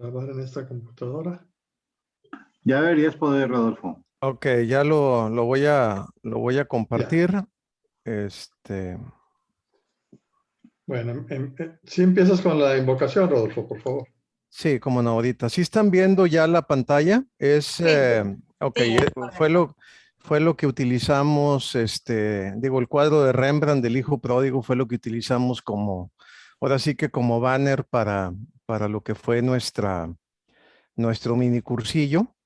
grabar en esta computadora. Ya deberías poder, Rodolfo. Ok, ya lo voy a compartir. Bueno, si empiezas con la invocación, Rodolfo, por favor. Sí, como no, ahorita. ¿Sí están viendo ya la pantalla? Ok, Sí, es fue lo que utilizamos, el cuadro de Rembrandt del Hijo Pródigo fue lo que utilizamos ahora sí que como banner para lo que fue nuestro mini cursillo.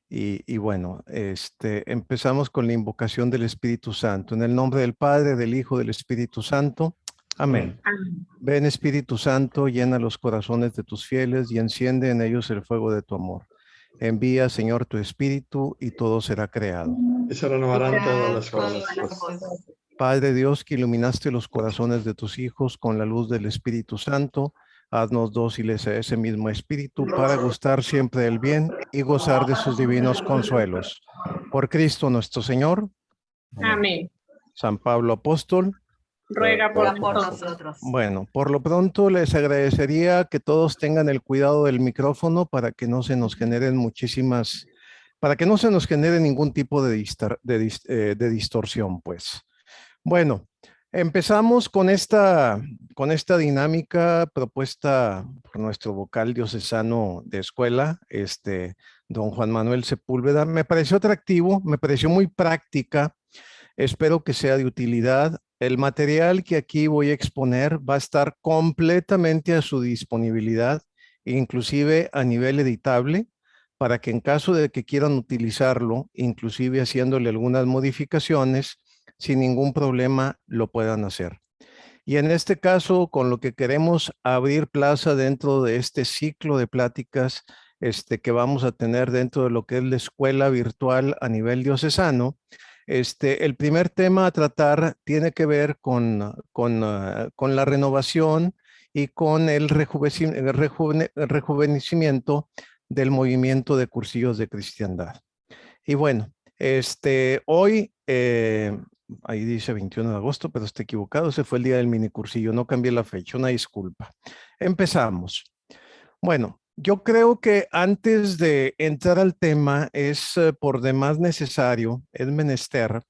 Y bueno, empezamos con la invocación del Espíritu Santo. En el nombre del Padre, del Hijo, del Espíritu Santo. Amén. Amén. Ven, Espíritu Santo, llena los corazones de tus fieles y enciende en ellos el fuego de tu amor. Envía, Señor, tu Espíritu y todo será creado. Y se renovarán todas las cosas. Padre Dios, que iluminaste los corazones de tus hijos con la luz del Espíritu Santo, haznos dóciles a ese mismo Espíritu para gustar siempre del bien y gozar de sus divinos consuelos. Por Cristo nuestro Señor. Amén. San Pablo Apóstol. Ruega por nosotros. Bueno, por lo pronto les agradecería que todos tengan el cuidado del micrófono para que no se nos generen para que no se nos genere ningún tipo de distorsión, pues. Bueno, empezamos con esta dinámica propuesta por nuestro vocal diocesano de escuela, don Juan Manuel Sepúlveda. Me pareció atractivo, me pareció muy práctica. Espero que sea de utilidad. El material que aquí voy a exponer va a estar completamente a su disponibilidad, inclusive a nivel editable, para que en caso de que quieran utilizarlo, inclusive haciéndole algunas modificaciones, sin ningún problema lo puedan hacer. Y en este caso, con lo que queremos abrir plaza dentro de este ciclo de pláticas que vamos a tener dentro de lo que es la escuela virtual a nivel diocesano, el primer tema a tratar tiene que ver con la renovación y con el rejuvenecimiento del movimiento de cursillos de cristiandad. Y bueno, hoy, ahí dice 21 de agosto, pero está equivocado, ese fue el día del mini cursillo, no cambié la fecha, una disculpa. Empezamos. Bueno, yo creo que antes de entrar al tema es por demás necesario, es menester,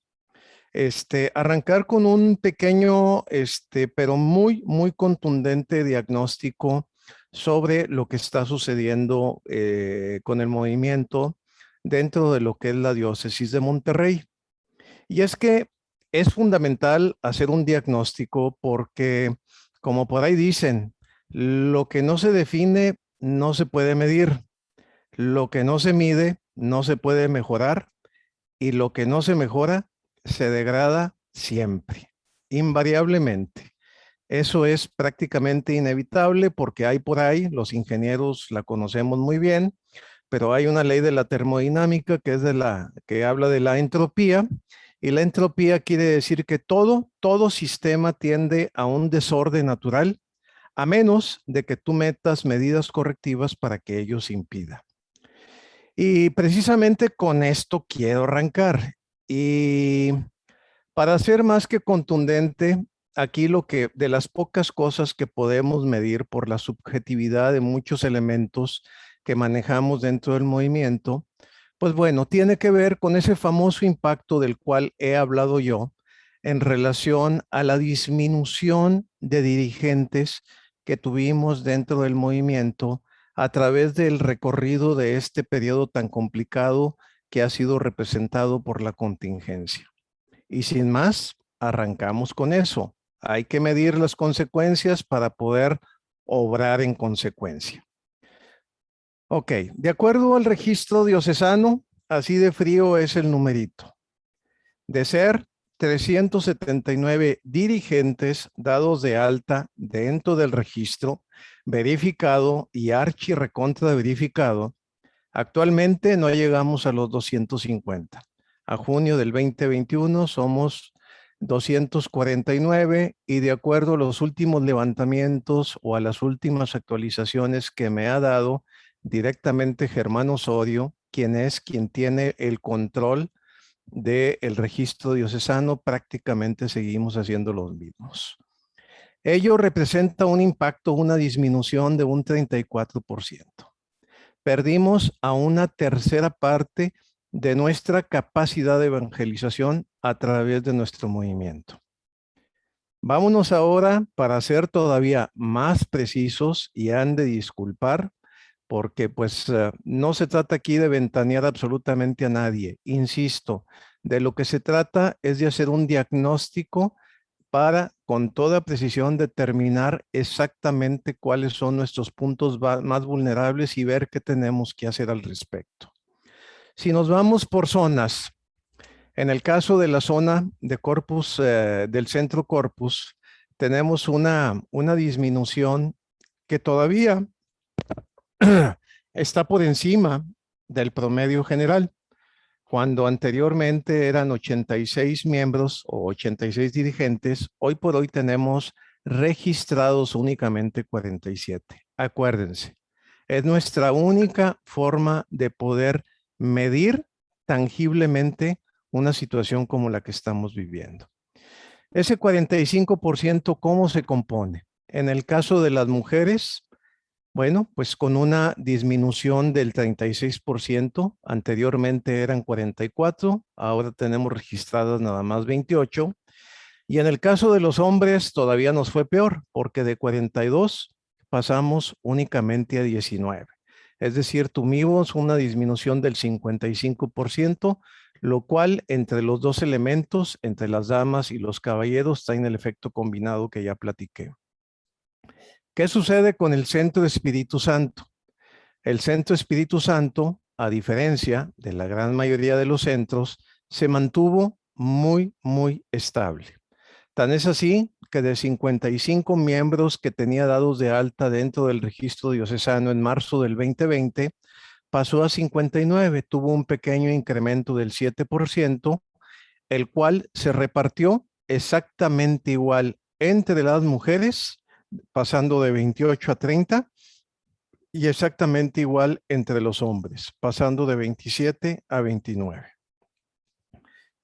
arrancar con un pequeño, pero muy, muy contundente diagnóstico sobre lo que está sucediendo con el movimiento dentro de lo que es la diócesis de Monterrey. Y es que es fundamental hacer un diagnóstico porque, como por ahí dicen, lo que no se define no se puede medir, lo que no se mide no se puede mejorar y lo que no se mejora se degrada siempre, invariablemente. Eso es prácticamente inevitable porque hay por ahí, los ingenieros la conocemos muy bien, pero hay una ley de la termodinámica que es que habla de la entropía, y la entropía quiere decir que todo sistema tiende a un desorden natural, a menos de que tú metas medidas correctivas para que ello se impida. Y precisamente con esto quiero arrancar. Y para ser más que contundente, aquí de las pocas cosas que podemos medir por la subjetividad de muchos elementos que manejamos dentro del movimiento, pues bueno, tiene que ver con ese famoso impacto del cual he hablado yo en relación a la disminución de dirigentes que tuvimos dentro del movimiento a través del recorrido de este periodo tan complicado que ha sido representado por la contingencia. Y sin más, arrancamos con eso. Hay que medir las consecuencias para poder obrar en consecuencia. Ok, de acuerdo al registro diocesano, así de frío es el numerito. De ser 379 dirigentes dados de alta dentro del registro, verificado y archirrecontra verificado, actualmente no llegamos a los 250. A junio del 2021 somos 249 y de acuerdo a los últimos levantamientos o a las últimas actualizaciones que me ha dado directamente Germán Osorio, quien tiene el control del registro diocesano, prácticamente seguimos haciendo los mismos. Ello representa un impacto, una disminución de un 34%. perdimos a una tercera parte de nuestra capacidad de evangelización a través de nuestro movimiento. Vámonos ahora para ser todavía más precisos, y han de disculpar, porque pues no se trata aquí de ventanear absolutamente a nadie. Insisto, de lo que se trata es de hacer un diagnóstico para con toda precisión determinar exactamente cuáles son nuestros puntos más vulnerables y ver qué tenemos que hacer al respecto. Si nos vamos por zonas, en el caso de la zona de corpus, del centro corpus, tenemos una disminución que todavía está por encima del promedio general. Cuando anteriormente eran 86 miembros o 86 dirigentes, hoy por hoy tenemos registrados únicamente 47. Acuérdense, es nuestra única forma de poder medir tangiblemente una situación como la que estamos viviendo. Ese 45%, ¿cómo se compone? En el caso de las mujeres, bueno, pues con una disminución del 36%, anteriormente eran 44, ahora tenemos registradas nada más 28. Y en el caso de los hombres todavía nos fue peor, porque de 42 pasamos únicamente a 19. Es decir, tuvimos una disminución del 55%, lo cual entre los dos elementos, entre las damas y los caballeros, está en el efecto combinado que ya platiqué. ¿Qué sucede con el Centro Espíritu Santo? El Centro Espíritu Santo, a diferencia de la gran mayoría de los centros, se mantuvo muy, muy estable. Tan es así que de 55 miembros que tenía dados de alta dentro del registro diocesano en marzo del 2020, pasó a 59, tuvo un pequeño incremento del 7%, el cual se repartió exactamente igual entre las mujeres, pasando de 28 a 30, y exactamente igual entre los hombres, pasando de 27 a 29.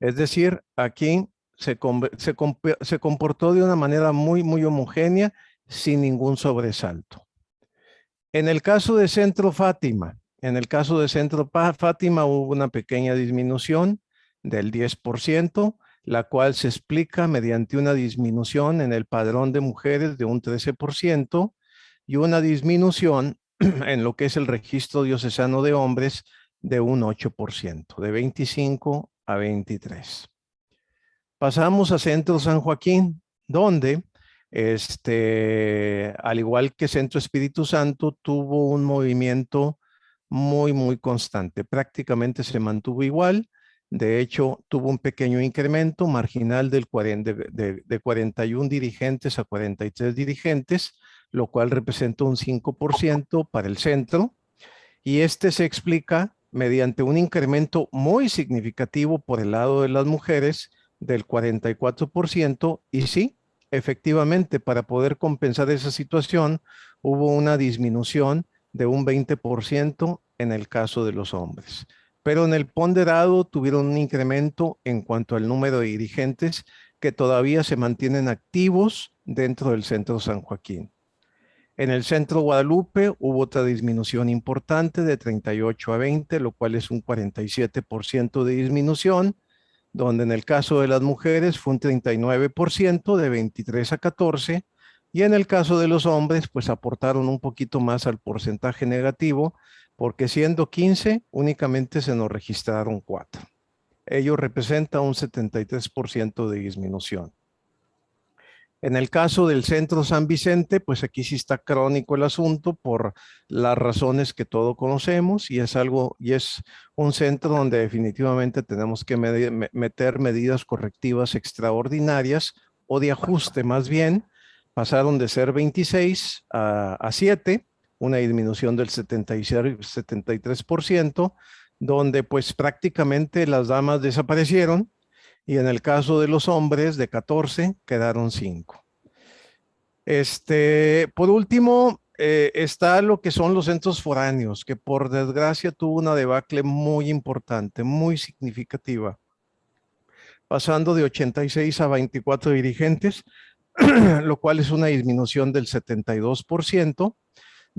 Es decir, aquí se comportó de una manera muy, muy homogénea, sin ningún sobresalto. En el caso de Centro Fátima, hubo una pequeña disminución del 10%, la cual se explica mediante una disminución en el padrón de mujeres de un 13% y una disminución en lo que es el registro diocesano de hombres de un 8%, de 25 a 23. Pasamos a Centro San Joaquín, donde, al igual que Centro Espíritu Santo, tuvo un movimiento muy, muy constante. Prácticamente se mantuvo igual. De hecho, tuvo un pequeño incremento marginal de 41 dirigentes a 43 dirigentes, lo cual representa un 5% para el centro. Y se explica mediante un incremento muy significativo por el lado de las mujeres del 44%. Y sí, efectivamente, para poder compensar esa situación, hubo una disminución de un 20% en el caso de los hombres. Pero en el ponderado tuvieron un incremento en cuanto al número de dirigentes que todavía se mantienen activos dentro del Centro San Joaquín. En el Centro Guadalupe hubo otra disminución importante de 38 a 20, lo cual es un 47% de disminución, donde en el caso de las mujeres fue un 39% de 23 a 14, y en el caso de los hombres, pues aportaron un poquito más al porcentaje negativo, porque siendo 15, únicamente se nos registraron 4. Ello representa un 73% de disminución. En el caso del Centro San Vicente, pues aquí sí está crónico el asunto por las razones que todos conocemos, y es un centro donde definitivamente tenemos que meter medidas correctivas extraordinarias o de ajuste más bien. Pasaron de ser 26 a 7, una disminución del 73%, donde pues prácticamente las damas desaparecieron, y en el caso de los hombres de 14 quedaron 5. Por último, está lo que son los centros foráneos, que por desgracia tuvo una debacle muy importante, muy significativa, pasando de 86 a 24 dirigentes, lo cual es una disminución del 72%,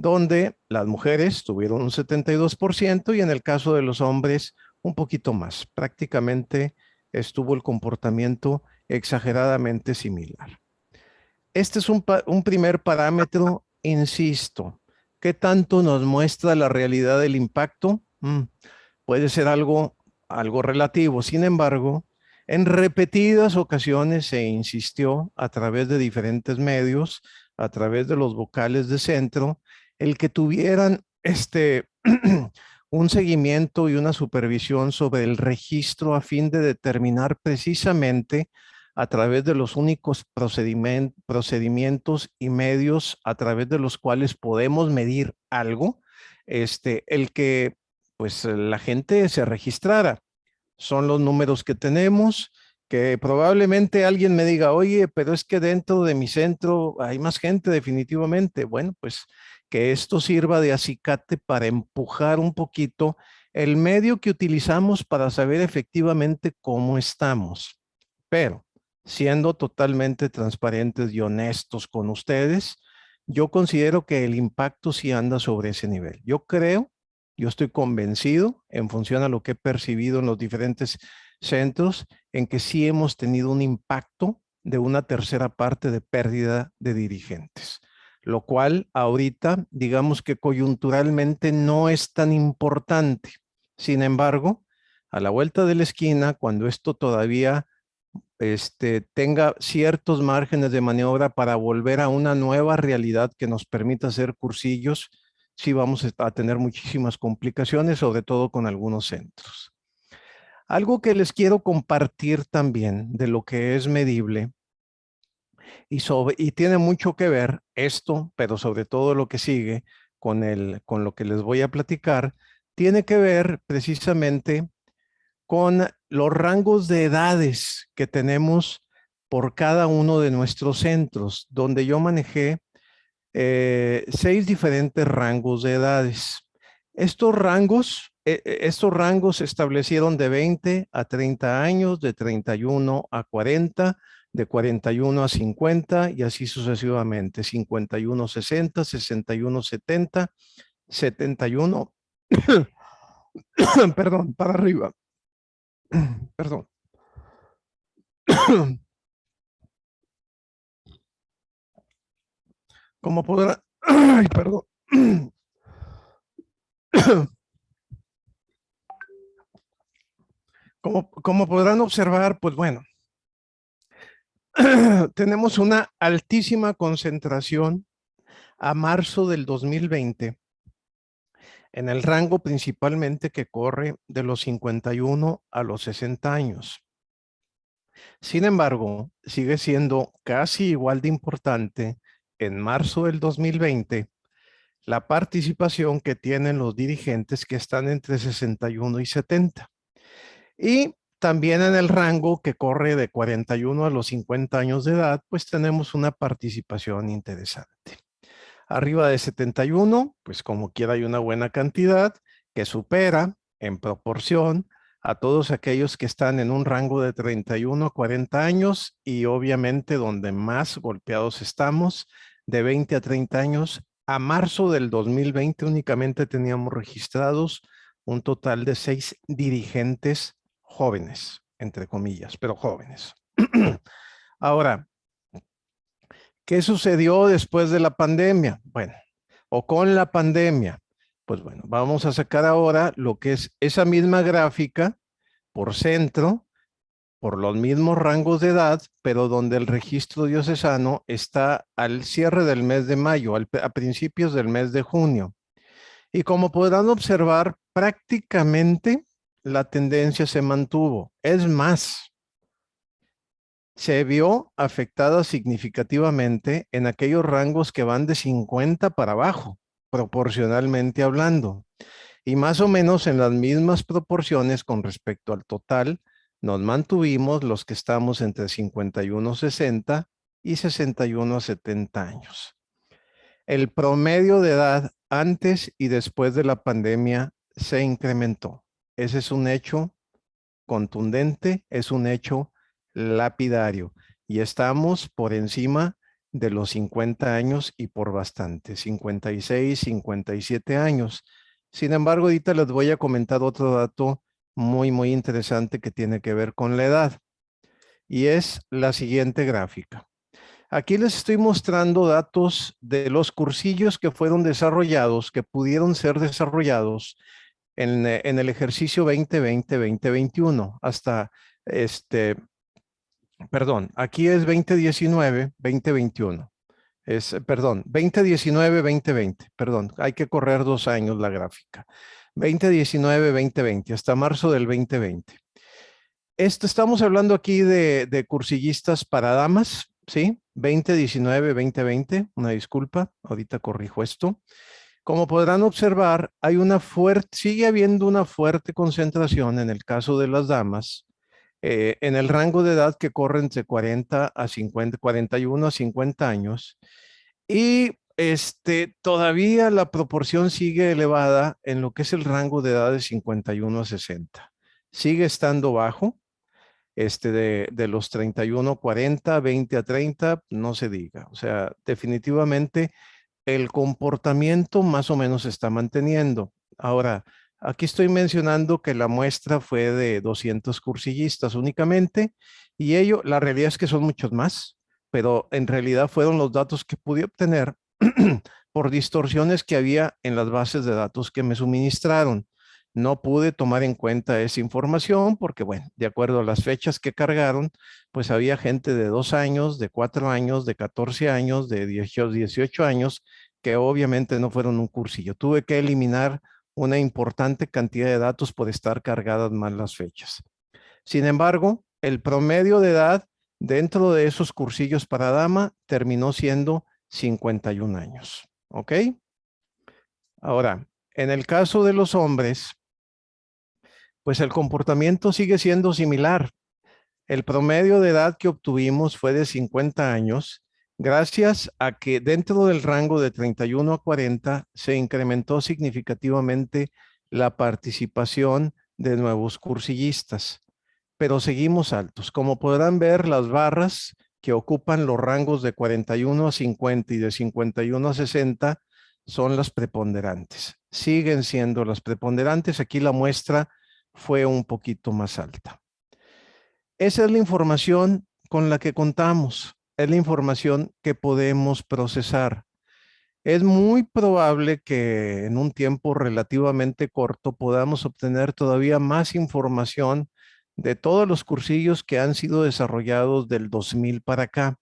donde las mujeres tuvieron un 72% y en el caso de los hombres un poquito más. Prácticamente estuvo el comportamiento exageradamente similar. Este es un primer parámetro, insisto. ¿Qué tanto nos muestra la realidad del impacto? Puede ser algo relativo. Sin embargo, en repetidas ocasiones se insistió a través de diferentes medios, a través de los vocales de centro, el que tuvieran un seguimiento y una supervisión sobre el registro a fin de determinar precisamente a través de los únicos procedimientos y medios a través de los cuales podemos medir algo, el que pues la gente se registrara. Son los números que tenemos, que probablemente alguien me diga, oye, pero es que dentro de mi centro hay más gente definitivamente. Bueno, pues que esto sirva de acicate para empujar un poquito el medio que utilizamos para saber efectivamente cómo estamos. Pero siendo totalmente transparentes y honestos con ustedes, yo considero que el impacto sí anda sobre ese nivel. Yo estoy convencido, en función a lo que he percibido en los diferentes centros, en que sí hemos tenido un impacto de una tercera parte de pérdida de dirigentes, lo cual ahorita, digamos que coyunturalmente no es tan importante. Sin embargo, a la vuelta de la esquina, cuando esto todavía tenga ciertos márgenes de maniobra para volver a una nueva realidad que nos permita hacer cursillos, sí vamos a tener muchísimas complicaciones, sobre todo con algunos centros. Algo que les quiero compartir también de lo que es medible y tiene mucho que ver esto, pero sobre todo lo que sigue con lo que les voy a platicar, tiene que ver precisamente con los rangos de edades que tenemos por cada uno de nuestros centros, donde yo manejé 6 diferentes rangos de edades. Estos rangos se establecieron de 20 a 30 años, de 31 a 40, de 41 a 50 y así sucesivamente, 51 a 60, 61 a 70, 71, perdón, para arriba. Perdón. Como podrán, ay, perdón. Como podrán observar, pues bueno, tenemos una altísima concentración a marzo del 2020 en el rango principalmente que corre de los 51 a los 60 años. Sin embargo, sigue siendo casi igual de importante en marzo del 2020 la participación que tienen los dirigentes que están entre 61 y 70. Y también en el rango que corre de 41 a los 50 años de edad, pues tenemos una participación interesante. Arriba de 71, pues como quiera hay una buena cantidad que supera en proporción a todos aquellos que están en un rango de 31 a 40 años y obviamente donde más golpeados estamos, de 20 a 30 años. A marzo del 2020 únicamente teníamos registrados un total de 6 dirigentes jóvenes, entre comillas, pero jóvenes. Ahora, ¿qué sucedió después de la pandemia? Bueno, o con la pandemia. Pues bueno, vamos a sacar ahora lo que es esa misma gráfica por centro, por los mismos rangos de edad, pero donde el registro diocesano está al cierre del mes de mayo, a principios del mes de junio. Y como podrán observar, prácticamente la tendencia se mantuvo. Es más, se vio afectada significativamente en aquellos rangos que van de 50 para abajo, proporcionalmente hablando. Y más o menos en las mismas proporciones con respecto al total, nos mantuvimos los que estamos entre 51 a 60 y 61 a 70 años. El promedio de edad antes y después de la pandemia se incrementó. Ese es un hecho contundente, es un hecho lapidario y estamos por encima de los 50 años y por bastante, 56, 57 años. Sin embargo, ahorita les voy a comentar otro dato muy interesante que tiene que ver con la edad y es la siguiente gráfica. Aquí les estoy mostrando datos de los cursillos que fueron desarrollados, que pudieron ser desarrollados en el ejercicio 2020-2021 hasta perdón, aquí es 2019-2021. Perdón, 2019-2020, perdón, hay que correr 2 años la gráfica. 2019-2020, hasta marzo del 2020. Estamos hablando aquí de cursillistas para damas, ¿sí? 2019-2020, una disculpa, ahorita corrijo esto. Como podrán observar, sigue habiendo una fuerte concentración en el caso de las damas, en el rango de edad que corre entre 40 a 50, 41 a 50 años. Y todavía la proporción sigue elevada en lo que es el rango de edad de 51 a 60. Sigue estando bajo, de los 31 a 40, 20 a 30, no se diga. O sea, definitivamente el comportamiento más o menos se está manteniendo. Ahora, aquí estoy mencionando que la muestra fue de 200 cursillistas únicamente y la realidad es que son muchos más, pero en realidad fueron los datos que pude obtener por distorsiones que había en las bases de datos que me suministraron. No pude tomar en cuenta esa información porque, bueno, de acuerdo a las fechas que cargaron, pues había gente de 2 años, de 4 años, de 14 años, de 18 años, que obviamente no fueron un cursillo. Tuve que eliminar una importante cantidad de datos por estar cargadas mal las fechas. Sin embargo, el promedio de edad dentro de esos cursillos para dama terminó siendo 51 años. ¿Ok? Ahora, en el caso de los hombres, pues el comportamiento sigue siendo similar. El promedio de edad que obtuvimos fue de 50 años, gracias a que dentro del rango de 31 a 40 se incrementó significativamente la participación de nuevos cursillistas, pero seguimos altos. Como podrán ver, las barras que ocupan los rangos de 41 a 50 y de 51 a 60 son las preponderantes. Siguen siendo las preponderantes. Aquí la muestra fue un poquito más alta. Esa es la información con la que contamos. Es la información que podemos procesar. Es muy probable que en un tiempo relativamente corto podamos obtener todavía más información de todos los cursillos que han sido desarrollados del 2000 para acá.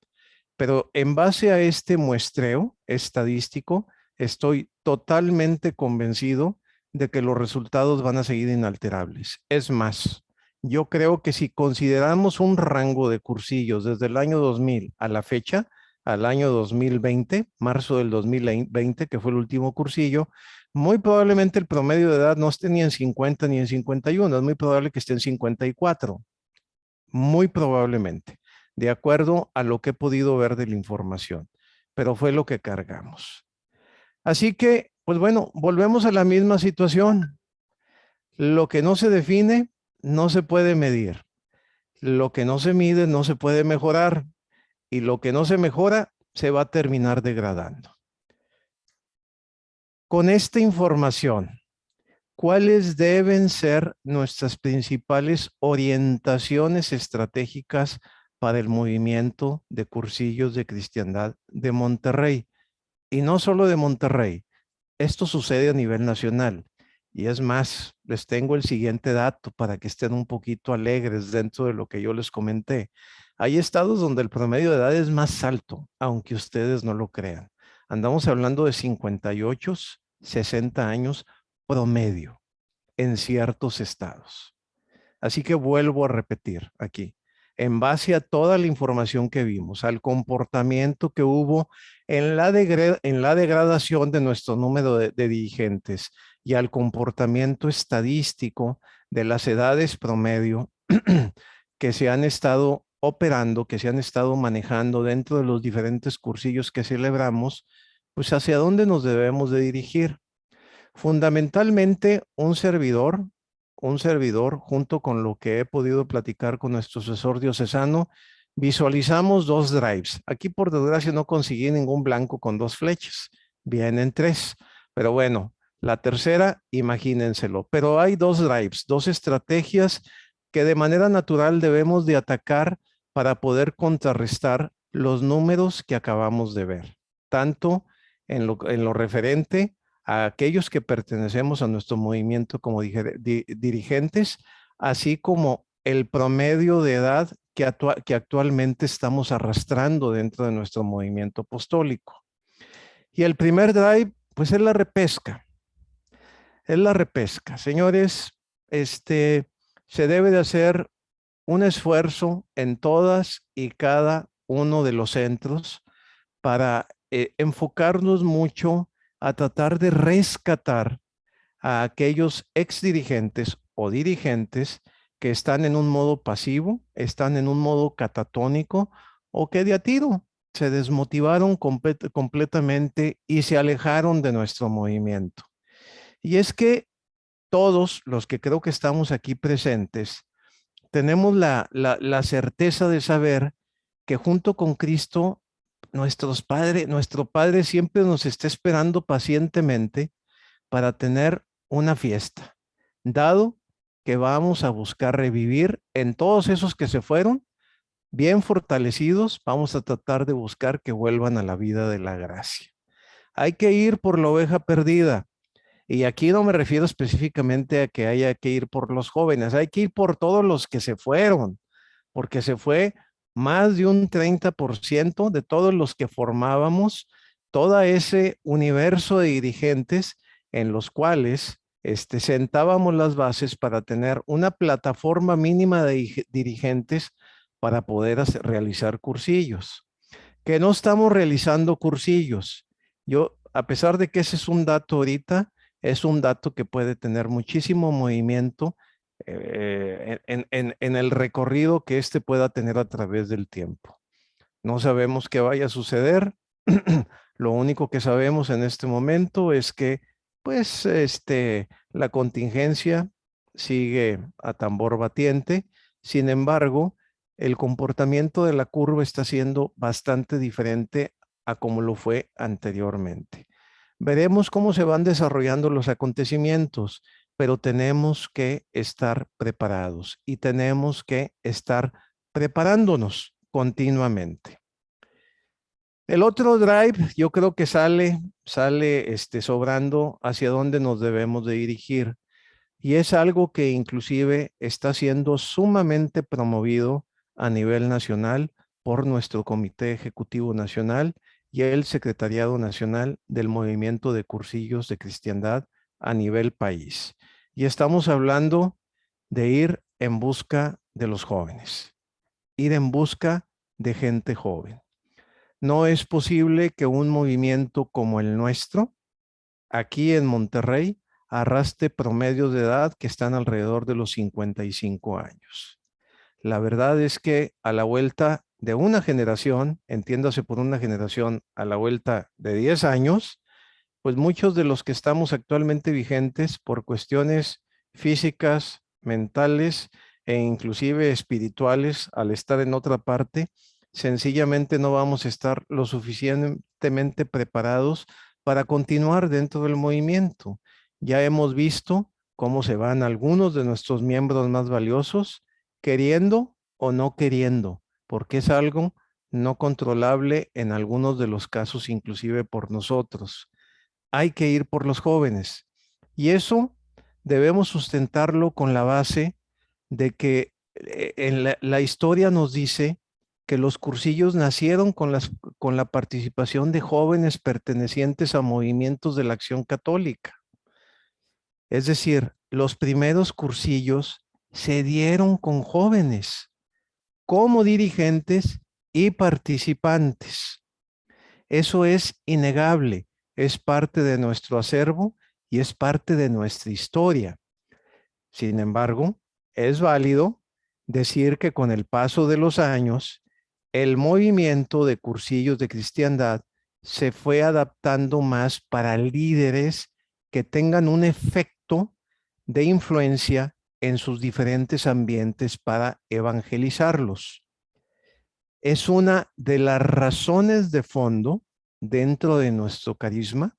Pero en base a este muestreo estadístico, estoy totalmente convencido de que los resultados van a seguir inalterables. Es más, yo creo que si consideramos un rango de cursillos desde el año 2000 a la fecha, al año 2020, marzo del 2020, que fue el último cursillo, muy probablemente el promedio de edad no esté ni en 50 ni en 51, es muy probable que esté en 54, muy probablemente, de acuerdo a lo que he podido ver de la información, pero fue lo que cargamos. Así que, pues bueno, volvemos a la misma situación. Lo que no se define, no se puede medir. Lo que no se mide, no se puede mejorar. Y lo que no se mejora, se va a terminar degradando. Con esta información, ¿cuáles deben ser nuestras principales orientaciones estratégicas para el movimiento de cursillos de cristiandad de Monterrey? Y no solo de Monterrey, esto sucede a nivel nacional. Y es más, les tengo el siguiente dato para que estén un poquito alegres dentro de lo que yo les comenté. Hay estados donde el promedio de edad es más alto, aunque ustedes no lo crean. Andamos hablando de 58, 60 años promedio en ciertos estados. Así que vuelvo a repetir aquí, en base a toda la información que vimos, al comportamiento que hubo en la degradación de nuestro número de dirigentes y al comportamiento estadístico de las edades promedio que se han estado operando, que se han estado manejando dentro de los diferentes cursillos que celebramos, pues hacia dónde nos debemos de dirigir. Fundamentalmente, un servidor, junto con lo que he podido platicar con nuestro asesor diocesano, visualizamos dos drives. Aquí por desgracia no conseguí ningún blanco con dos flechas. Vienen tres. Pero bueno, la tercera, imagínenselo. Pero hay dos drives, dos estrategias que de manera natural debemos de atacar para poder contrarrestar los números que acabamos de ver. Tanto en lo referente a aquellos que pertenecemos a nuestro movimiento como dirigentes, así como el promedio de edad que actualmente estamos arrastrando dentro de nuestro movimiento apostólico. Y el primer drive, pues es la repesca. Es la repesca. Señores, se debe de hacer un esfuerzo en todas y cada uno de los centros para enfocarnos mucho a tratar de rescatar a aquellos exdirigentes o dirigentes que están en un modo pasivo, están en un modo catatónico o que de a tiro se desmotivaron completamente y se alejaron de nuestro movimiento. Y es que todos los que creo que estamos aquí presentes tenemos la certeza de saber que junto con Cristo, nuestro Padre siempre nos está esperando pacientemente para tener una fiesta, dado que vamos a buscar revivir en todos esos que se fueron, bien fortalecidos, vamos a tratar de buscar que vuelvan a la vida de la gracia. Hay que ir por la oveja perdida. Y aquí no me refiero específicamente a que haya que ir por los jóvenes, hay que ir por todos los que se fueron, porque se fue más de un 30% de todos los que formábamos todo ese universo de dirigentes en los cuales sentábamos las bases para tener una plataforma mínima de dirigentes para poder realizar cursillos. Que no estamos realizando cursillos. Yo, a pesar de que ese es un dato ahorita, es un dato que puede tener muchísimo movimiento en el recorrido que pueda tener a través del tiempo. No sabemos qué vaya a suceder. Lo único que sabemos en este momento es que, pues, la contingencia sigue a tambor batiente. Sin embargo, el comportamiento de la curva está siendo bastante diferente a como lo fue anteriormente. Veremos cómo se van desarrollando los acontecimientos, pero tenemos que estar preparados y tenemos que estar preparándonos continuamente. El otro drive, yo creo que sale sobrando hacia dónde nos debemos de dirigir. Y es algo que inclusive está siendo sumamente promovido a nivel nacional por nuestro Comité Ejecutivo Nacional y el Secretariado Nacional del Movimiento de Cursillos de Cristiandad a nivel país. Y estamos hablando de ir en busca de los jóvenes, ir en busca de gente joven. No es posible que un movimiento como el nuestro, aquí en Monterrey, arrastre promedios de edad que están alrededor de los 55 años. La verdad es que a la vuelta de una generación, entiéndase por una generación, a la vuelta de 10 años, pues muchos de los que estamos actualmente vigentes por cuestiones físicas, mentales e inclusive espirituales, al estar en otra parte, sencillamente no vamos a estar lo suficientemente preparados para continuar dentro del movimiento. Ya hemos visto cómo se van algunos de nuestros miembros más valiosos, queriendo o no queriendo, porque es algo no controlable en algunos de los casos, inclusive por nosotros. Hay que ir por los jóvenes. Y eso debemos sustentarlo con la base de que la historia nos dice que los cursillos nacieron con la participación de jóvenes pertenecientes a movimientos de la Acción Católica. Es decir, los primeros cursillos se dieron con jóvenes como dirigentes y participantes. Eso es innegable, es parte de nuestro acervo y es parte de nuestra historia. Sin embargo, es válido decir que con el paso de los años, el movimiento de cursillos de cristiandad se fue adaptando más para líderes que tengan un efecto de influencia en sus diferentes ambientes para evangelizarlos. es una de las razones de fondo dentro de nuestro carisma,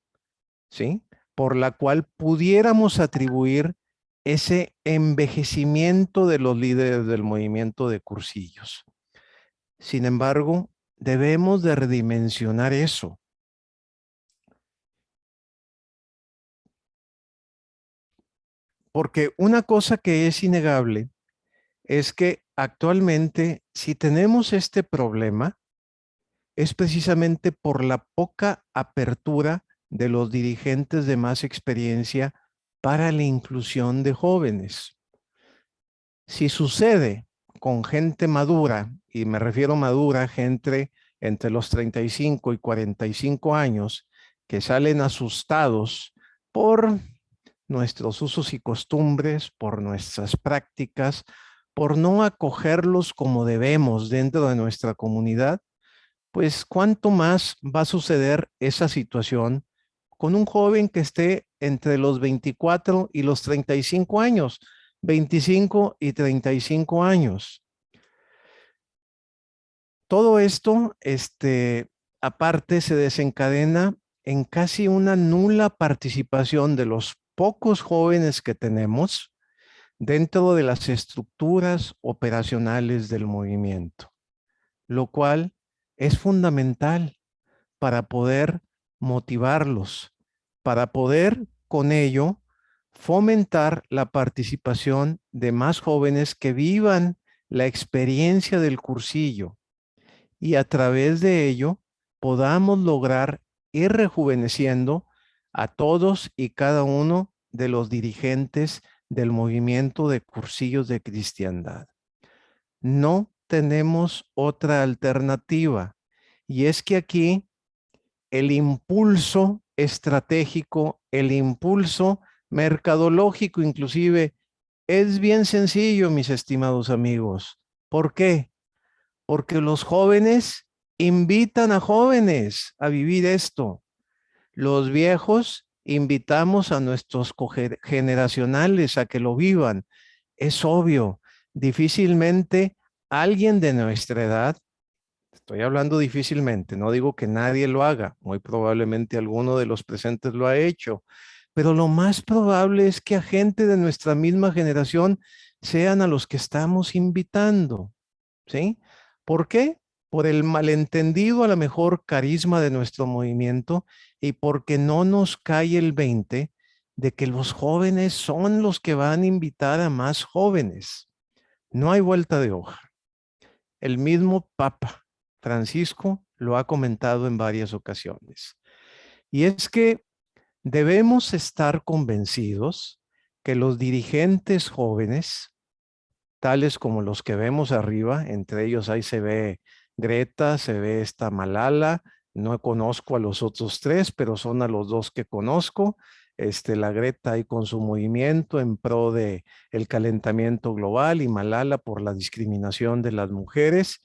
¿sí? Por la cual pudiéramos atribuir ese envejecimiento de los líderes del movimiento de cursillos. Sin embargo, debemos de redimensionar eso. Porque una cosa que es innegable es que actualmente, si tenemos este problema, es precisamente por la poca apertura de los dirigentes de más experiencia para la inclusión de jóvenes. Si sucede con gente madura, y me refiero madura, gente entre los 35 y 45 años, que salen asustados por nuestros usos y costumbres, por nuestras prácticas, por no acogerlos como debemos dentro de nuestra comunidad, pues cuánto más va a suceder esa situación con un joven que esté entre los 24 y los 35 años, 25 y 35 años. Todo esto, aparte, se desencadena en casi una nula participación de los pocos jóvenes que tenemos dentro de las estructuras operacionales del movimiento, lo cual es fundamental para poder motivarlos, para poder con ello fomentar la participación de más jóvenes que vivan la experiencia del cursillo y a través de ello podamos lograr ir rejuveneciendo a todos y cada uno de los dirigentes del movimiento de cursillos de cristiandad. No tenemos otra alternativa, y es que aquí el impulso estratégico, el impulso mercadológico inclusive, es bien sencillo, mis estimados amigos. ¿Por qué? Porque los jóvenes invitan a jóvenes a vivir esto. Los viejos invitamos a nuestros generacionales a que lo vivan. Es obvio, difícilmente alguien de nuestra edad, estoy hablando difícilmente, no digo que nadie lo haga, muy probablemente alguno de los presentes lo ha hecho, pero lo más probable es que a gente de nuestra misma generación sean a los que estamos invitando, ¿sí? ¿Por qué? Por el malentendido, a lo mejor, carisma de nuestro movimiento y porque no nos cae el 20 de que los jóvenes son los que van a invitar a más jóvenes. No hay vuelta de hoja. El mismo Papa Francisco lo ha comentado en varias ocasiones. Y es que debemos estar convencidos que los dirigentes jóvenes, tales como los que vemos arriba, entre ellos ahí se ve Greta, se ve esta Malala, no conozco a los otros tres, pero son a los dos que conozco. La Greta ahí con su movimiento en pro de el calentamiento global y Malala por la discriminación de las mujeres.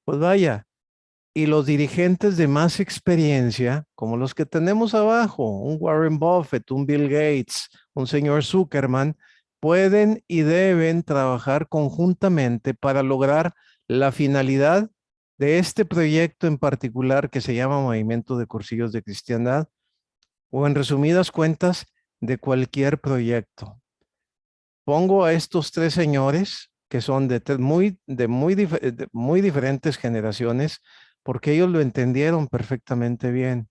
Pues vaya, y los dirigentes de más experiencia, como los que tenemos abajo, un Warren Buffett, un Bill Gates, un señor Zuckerman, pueden y deben trabajar conjuntamente para lograr la finalidad de este proyecto en particular que se llama Movimiento de Cursillos de Cristiandad, o en resumidas cuentas, de cualquier proyecto. Pongo a estos tres señores que son de muy diferentes generaciones, porque ellos lo entendieron perfectamente bien.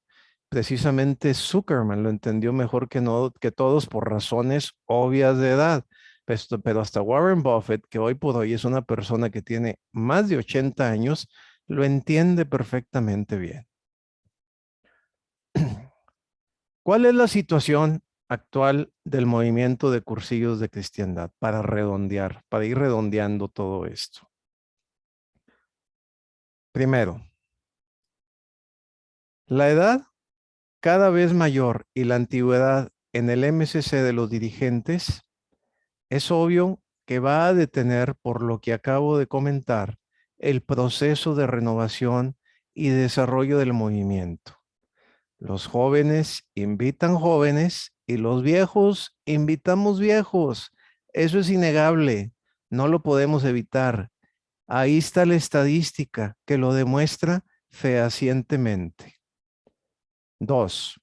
Precisamente Zuckerman lo entendió mejor que todos por razones obvias de edad. Pero hasta Warren Buffett, que hoy por hoy es una persona que tiene más de 80 años, lo entiende perfectamente bien. ¿Cuál es la situación actual del movimiento de cursillos de cristiandad para ir redondeando todo esto? Primero, la edad cada vez mayor y la antigüedad en el MCC de los dirigentes es obvio que va a detener, por lo que acabo de comentar, el proceso de renovación y desarrollo del movimiento. Los jóvenes invitan jóvenes y los viejos invitamos viejos. Eso es innegable, no lo podemos evitar. Ahí está la estadística que lo demuestra fehacientemente. 2.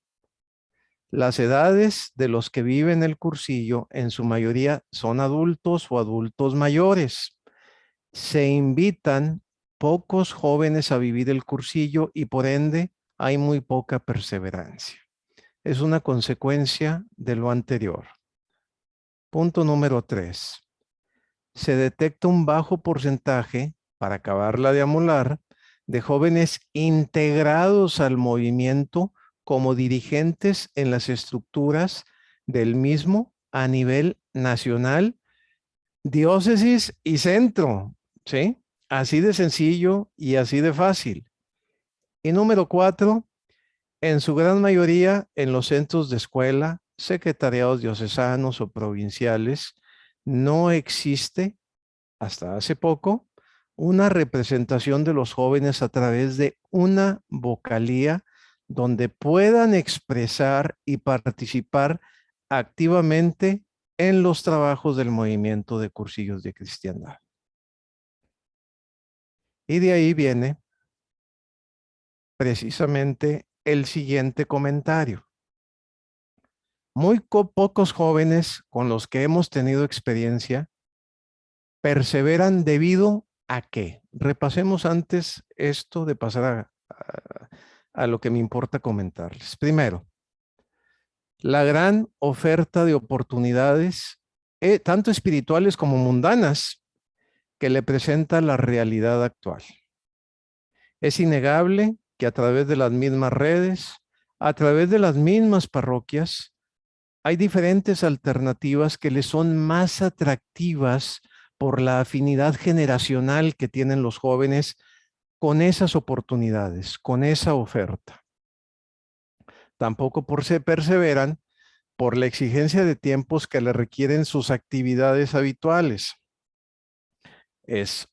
Las edades de los que viven el cursillo en su mayoría son adultos o adultos mayores. Se invitan pocos jóvenes a vivir el cursillo y por ende hay muy poca perseverancia. Es una consecuencia de lo anterior. Punto número 3. Se detecta un bajo porcentaje, para acabarla de amolar, de jóvenes integrados al movimiento como dirigentes en las estructuras del mismo a nivel nacional, diócesis y centro, ¿sí? Así de sencillo y así de fácil. Y número 4, en su gran mayoría en los centros de escuela, secretariados diocesanos o provinciales, no existe, hasta hace poco, una representación de los jóvenes a través de una vocalía donde puedan expresar y participar activamente en los trabajos del movimiento de cursillos de cristiandad. Y de ahí viene precisamente el siguiente comentario. Muy pocos jóvenes con los que hemos tenido experiencia perseveran debido a qué. Repasemos antes esto de pasar a lo que me importa comentarles. Primero, la gran oferta de oportunidades, tanto espirituales como mundanas, que le presenta la realidad actual. Es innegable que a través de las mismas redes, a través de las mismas parroquias, hay diferentes alternativas que les son más atractivas por la afinidad generacional que tienen los jóvenes con esas oportunidades, con esa oferta. Tampoco se perseveran por la exigencia de tiempos que le requieren sus actividades habituales.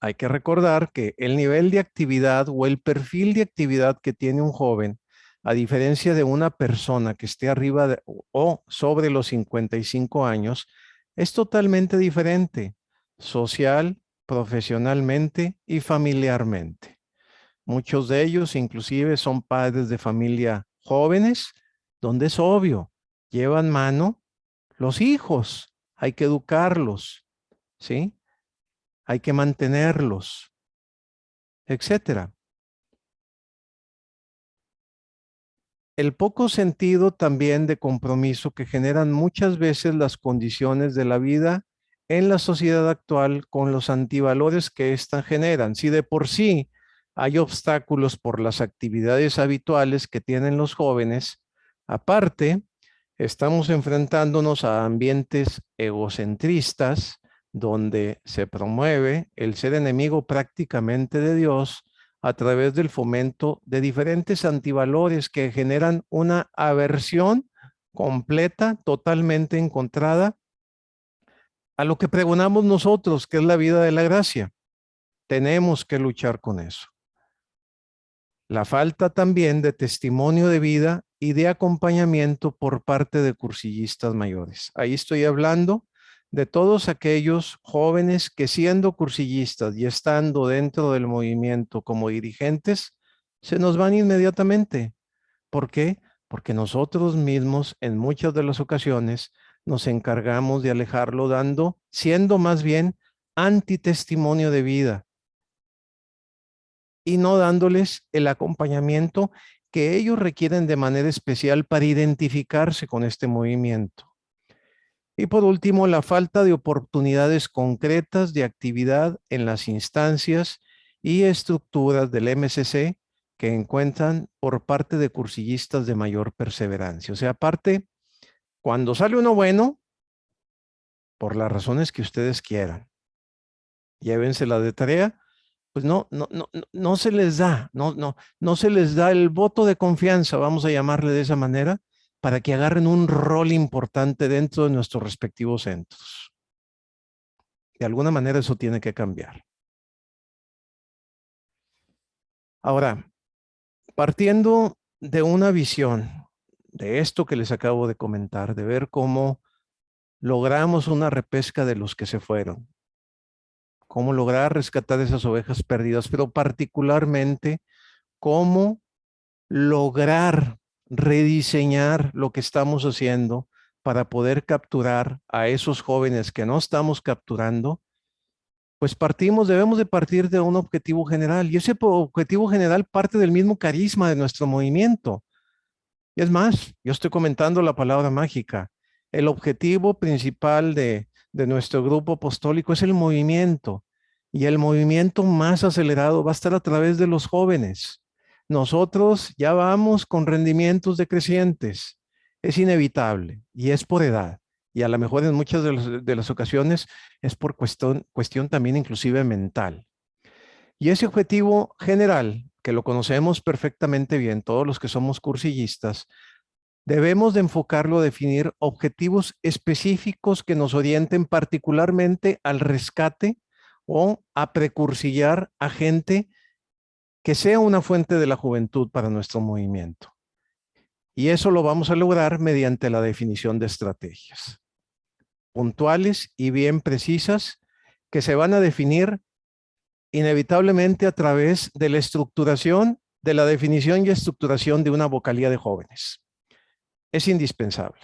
Hay que recordar que el nivel de actividad o el perfil de actividad que tiene un joven, a diferencia de una persona que esté arriba o sobre los 55 años, es totalmente diferente, social, profesionalmente y familiarmente. Muchos de ellos inclusive son padres de familia jóvenes, donde es obvio, llevan mano los hijos, hay que educarlos, ¿sí? Hay que mantenerlos, etcétera. El poco sentido también de compromiso que generan muchas veces las condiciones de la vida en la sociedad actual con los antivalores que ésta generan. Si de por sí hay obstáculos por las actividades habituales que tienen los jóvenes, aparte, estamos enfrentándonos a ambientes egocentristas donde se promueve el ser enemigo prácticamente de Dios a través del fomento de diferentes antivalores que generan una aversión completa, totalmente encontrada a lo que pregonamos nosotros, que es la vida de la gracia. Tenemos que luchar con eso. La falta también de testimonio de vida y de acompañamiento por parte de cursillistas mayores. Ahí estoy hablando de todos aquellos jóvenes que siendo cursillistas y estando dentro del movimiento como dirigentes, se nos van inmediatamente. ¿Por qué? Porque nosotros mismos en muchas de las ocasiones nos encargamos de alejarlo siendo más bien antitestimonio de vida y no dándoles el acompañamiento que ellos requieren de manera especial para identificarse con este movimiento. Y por último, la falta de oportunidades concretas de actividad en las instancias y estructuras del MCC que encuentran por parte de cursillistas de mayor perseverancia. O sea, aparte, cuando sale uno bueno, por las razones que ustedes quieran, llévensela de tarea, pues no se les da, no se les da el voto de confianza, vamos a llamarle de esa manera, para que agarren un rol importante dentro de nuestros respectivos centros. De alguna manera eso tiene que cambiar. Ahora, partiendo de una visión de esto que les acabo de comentar, de ver cómo logramos una repesca de los que se fueron, cómo lograr rescatar esas ovejas perdidas, pero particularmente cómo lograr rediseñar lo que estamos haciendo para poder capturar a esos jóvenes que no estamos capturando. Pues debemos de partir de un objetivo general, y ese objetivo general parte del mismo carisma de nuestro movimiento. Y es más, yo estoy comentando la palabra mágica. El objetivo principal de nuestro grupo apostólico es el movimiento, y el movimiento más acelerado va a estar a través de los jóvenes. Nosotros ya vamos con rendimientos decrecientes. Es inevitable y es por edad. Y a lo mejor en muchas de las ocasiones es por cuestión también inclusive mental. Y ese objetivo general, que lo conocemos perfectamente bien, todos los que somos cursillistas, debemos de enfocarlo a definir objetivos específicos que nos orienten particularmente al rescate o a precursillar a gente que sea una fuente de la juventud para nuestro movimiento. Y eso lo vamos a lograr mediante la definición de estrategias puntuales y bien precisas que se van a definir inevitablemente a través de la estructuración, de la definición y estructuración de una vocalía de jóvenes. Es indispensable.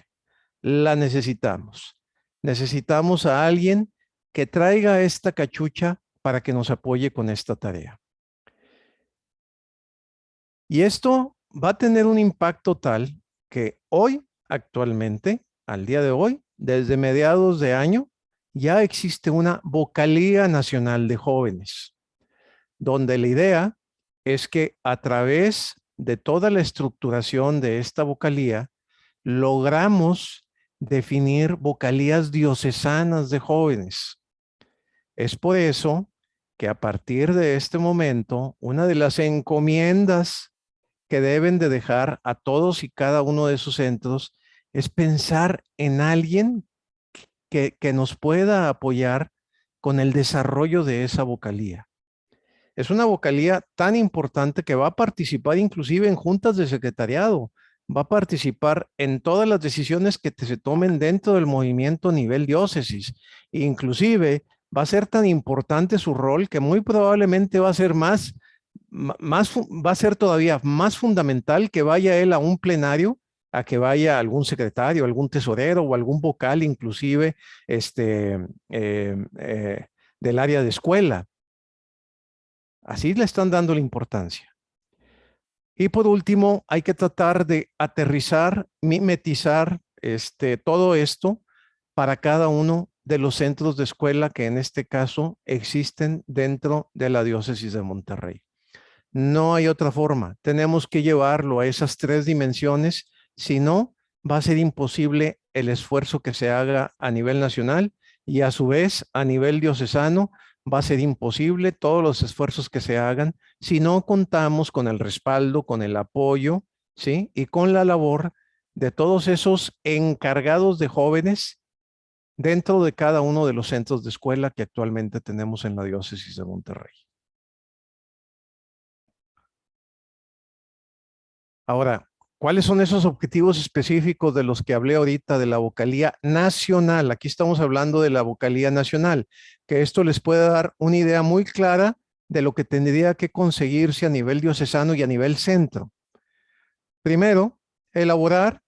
La necesitamos. Necesitamos a alguien que traiga esta cachucha para que nos apoye con esta tarea. Y esto va a tener un impacto tal que hoy, actualmente, al día de hoy, desde mediados de año, ya existe una vocalía nacional de jóvenes, donde la idea es que a través de toda la estructuración de esta vocalía, logramos definir vocalías diocesanas de jóvenes. Es por eso que a partir de este momento, una de las encomiendas que deben de dejar a todos y cada uno de esos centros es pensar en alguien que nos pueda apoyar con el desarrollo de esa vocalía. Es una vocalía tan importante que va a participar inclusive en juntas de secretariado, va a participar en todas las decisiones que se tomen dentro del movimiento a nivel diócesis. Inclusive va a ser tan importante su rol que muy probablemente va a ser va a ser todavía más fundamental que vaya él a un plenario, a que vaya algún secretario, algún tesorero o algún vocal inclusive del área de escuela. Así le están dando la importancia. Y por último, hay que tratar de aterrizar, mimetizar todo esto para cada uno de los centros de escuela que en este caso existen dentro de la diócesis de Monterrey. No hay otra forma. Tenemos que llevarlo a esas tres dimensiones. Si no, va a ser imposible el esfuerzo que se haga a nivel nacional y a su vez a nivel diocesano va a ser imposible todos los esfuerzos que se hagan si no contamos con el respaldo, con el apoyo, ¿sí? Y con la labor de todos esos encargados de jóvenes dentro de cada uno de los centros de escuela que actualmente tenemos en la diócesis de Monterrey. Ahora, ¿cuáles son esos objetivos específicos de los que hablé ahorita de la vocalía nacional? Aquí estamos hablando de la vocalía nacional, que esto les puede dar una idea muy clara de lo que tendría que conseguirse a nivel diocesano y a nivel centro. Primero, elaborar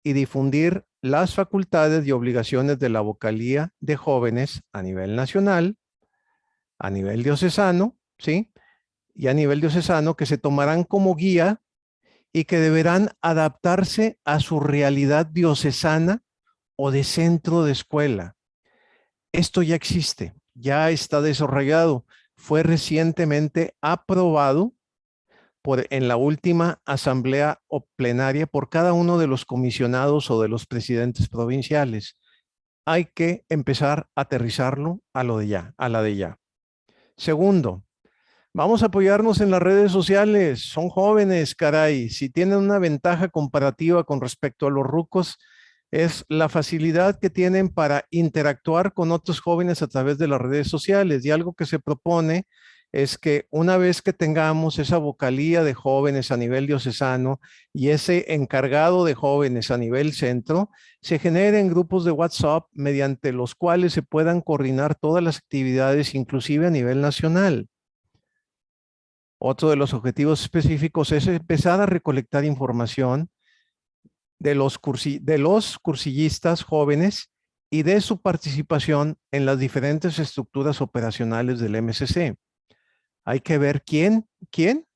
y difundir las facultades y obligaciones de la vocalía de jóvenes a nivel nacional, a nivel diocesano, ¿sí? Y a nivel diocesano que se tomarán como guía y que deberán adaptarse a su realidad diocesana o de centro de escuela. Esto ya existe, ya está desarrollado, fue recientemente aprobado en la última asamblea o plenaria por cada uno de los comisionados o de los presidentes provinciales. Hay que empezar a aterrizarlo a la de ya. Segundo, vamos a apoyarnos en las redes sociales. Son jóvenes, caray. Si tienen una ventaja comparativa con respecto a los rucos, es la facilidad que tienen para interactuar con otros jóvenes a través de las redes sociales. Y algo que se propone es que una vez que tengamos esa vocalía de jóvenes a nivel diocesano y ese encargado de jóvenes a nivel centro, se generen grupos de WhatsApp mediante los cuales se puedan coordinar todas las actividades, inclusive a nivel nacional. Otro de los objetivos específicos es empezar a recolectar información de los cursillistas jóvenes y de su participación en las diferentes estructuras operacionales del MCC. Hay que ver quién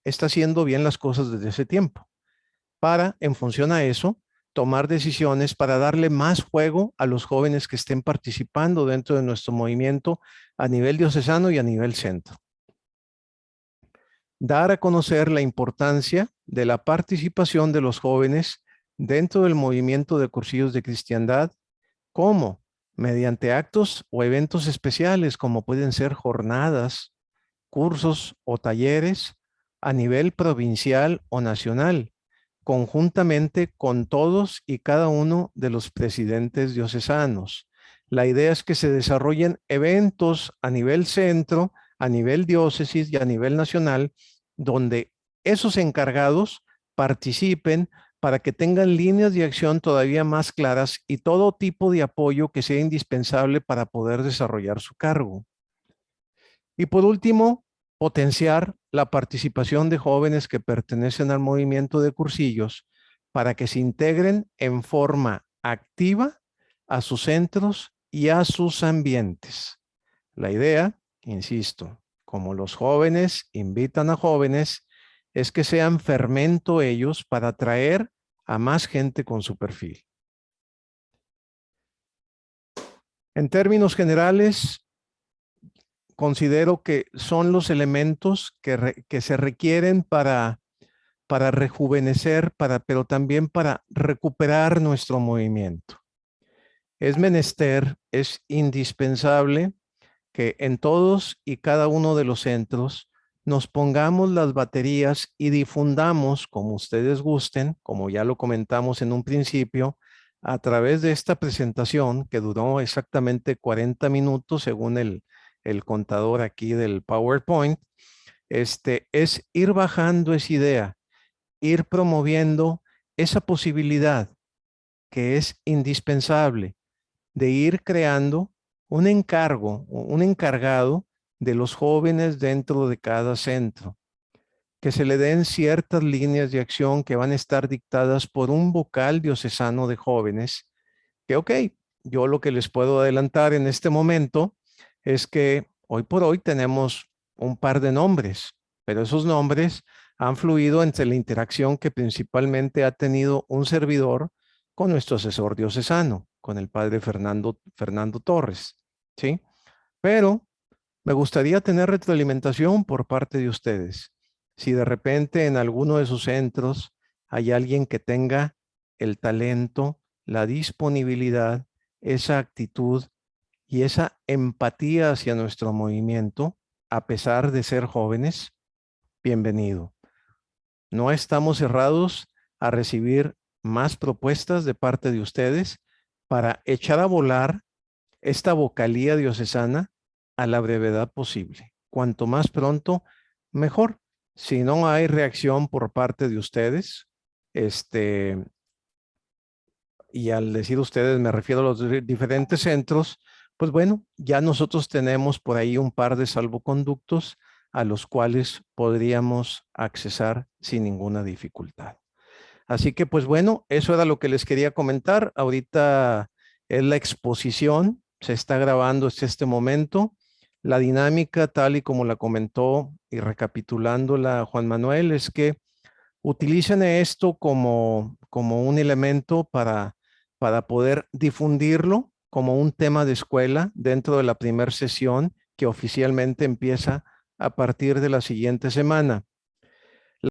está haciendo bien las cosas desde ese tiempo para, en función a eso, tomar decisiones para darle más juego a los jóvenes que estén participando dentro de nuestro movimiento a nivel diocesano y a nivel centro. Dar a conocer la importancia de la participación de los jóvenes dentro del movimiento de cursillos de cristiandad, como mediante actos o eventos especiales, como pueden ser jornadas, cursos o talleres a nivel provincial o nacional, conjuntamente con todos y cada uno de los presidentes diocesanos. La idea es que se desarrollen eventos a nivel centro, a nivel diócesis y a nivel nacional, donde esos encargados participen para que tengan líneas de acción todavía más claras y todo tipo de apoyo que sea indispensable para poder desarrollar su cargo. Y por último, potenciar la participación de jóvenes que pertenecen al movimiento de cursillos para que se integren en forma activa a sus centros y a sus ambientes. La idea, insisto, como los jóvenes invitan a jóvenes, es que sean fermento ellos para atraer a más gente con su perfil. En términos generales, considero que son los elementos que se requieren para rejuvenecer, pero también para recuperar nuestro movimiento. Es menester, es indispensable que en todos y cada uno de los centros nos pongamos las baterías y difundamos, como ustedes gusten, como ya lo comentamos en un principio, a través de esta presentación que duró exactamente 40 minutos según el contador aquí del PowerPoint, es ir bajando esa idea, ir promoviendo esa posibilidad que es indispensable de ir creando un encargado de los jóvenes dentro de cada centro, que se le den ciertas líneas de acción que van a estar dictadas por un vocal diocesano de jóvenes, que yo lo que les puedo adelantar en este momento es que hoy por hoy tenemos un par de nombres, pero esos nombres han fluido entre la interacción que principalmente ha tenido un servidor con nuestro asesor diocesano, con el padre Fernando Torres, ¿sí? Pero me gustaría tener retroalimentación por parte de ustedes. Si de repente en alguno de sus centros hay alguien que tenga el talento, la disponibilidad, esa actitud y esa empatía hacia nuestro movimiento, a pesar de ser jóvenes, bienvenido. No estamos cerrados a recibir más propuestas de parte de ustedes para echar a volar esta vocalía diocesana a la brevedad posible. Cuanto más pronto, mejor. Si no hay reacción por parte de ustedes, y al decir ustedes me refiero a los diferentes centros, pues bueno, ya nosotros tenemos por ahí un par de salvoconductos a los cuales podríamos accesar sin ninguna dificultad. Así que pues bueno, eso era lo que les quería comentar. Ahorita es la exposición, se está grabando hasta este momento. La dinámica, tal y como la comentó y recapitulándola Juan Manuel, es que utilicen esto como un elemento para poder difundirlo como un tema de escuela dentro de la primera sesión que oficialmente empieza a partir de la siguiente semana.